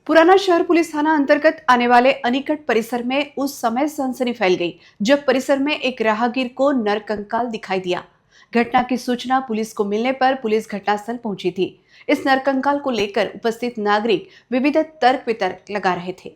पुराना शहर पुलिस थाना अंतर्गत आने वाले अनीकट परिसर में उस समय सनसनी फैल गई जब परिसर में एक राहगीर को नरकंकाल दिखाई दिया। घटना की सूचना पुलिस को मिलने पर पुलिस घटनास्थल पहुंची थी। इस नरकंकाल को लेकर उपस्थित नागरिक विविध तर्क वितर्क लगा रहे थे।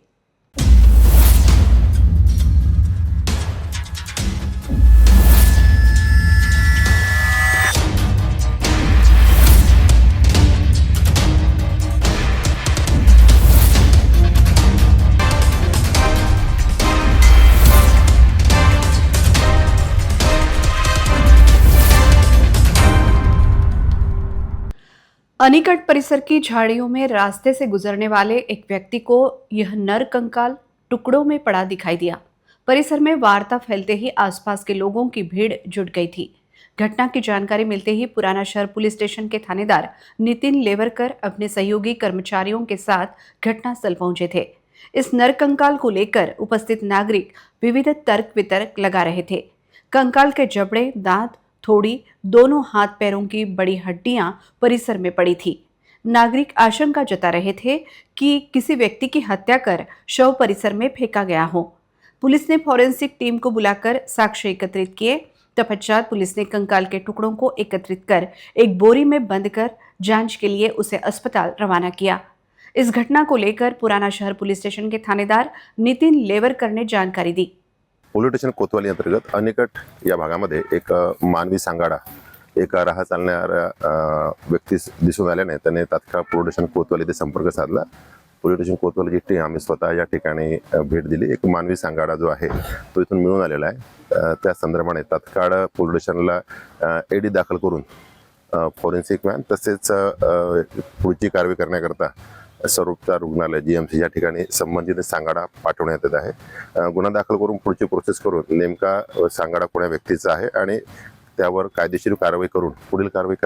अनीकट परिसर की झाड़ियों में रास्ते से गुजरने वाले एक व्यक्ति को यह नर कंकाल टुकड़ों में पड़ा दिखाई दिया। परिसर में वार्ता फैलते ही आसपास के लोगों की भीड़ जुट गई थी। घटना की जानकारी मिलते ही पुराना शहर पुलिस स्टेशन के थानेदार नितिन लेवरकर अपने सहयोगी कर्मचारियों के साथ घटनास्थल पहुंचे थे। इस नर कंकाल को लेकर उपस्थित नागरिक विविध तर्क वितर्क लगा रहे थे। कंकाल के जबड़े, दांत, थोड़ी, दोनों हाथ पैरों की बड़ी हड्डियां परिसर में पड़ी थी। नागरिक आशंका जता रहे थे कि किसी व्यक्ति की हत्या कर शव परिसर में फेंका गया हो। पुलिस ने फॉरेंसिक टीम को बुलाकर साक्ष्य एकत्रित किए। तत्पश्चात पुलिस ने कंकाल के टुकड़ों को एकत्रित कर एक बोरी में बंद कर जांच के लिए उसे अस्पताल रवाना किया। इस घटना को लेकर पुराना शहर पुलिस स्टेशन के थानेदार नितिन लेवरकर ने जानकारी दी। पोलीस स्टेशन कोतवाली अंतर्गत अनिकट या भागामध्ये एक मानवी सांगाडा एक राह चालणाऱ्या व्यक्तीस दिसून आल्याने त्याने तात्काळ पोलीस स्टेशन कोतवाली ते संपर्क साधला। पोलीस स्टेशन कोतवालीची टीम आम्ही स्वतः या ठिकाणी भेट दिली। एक मानवी सांगाडा जो आहे तो इथून मिळून आलेला आहे। त्या संदर्भाने तात्काळ पोलीस स्टेशनला एडी दाखल करून फॉरेन्सिक मॅन तसेच पुढची कारवाई करण्याकरता सर्वोपचार रुग्णालय जीएमसी या ठिकाणी संबंधित सांगाडा पाठवण्यात येत आहे। गुन्हा दाखल करून पुढची प्रोसेस करून नेमका सांगाडा कोण्या व्यक्तीचा आहे आणि त्यावर कायदेशीर कारवाई करून पुढील कारवाई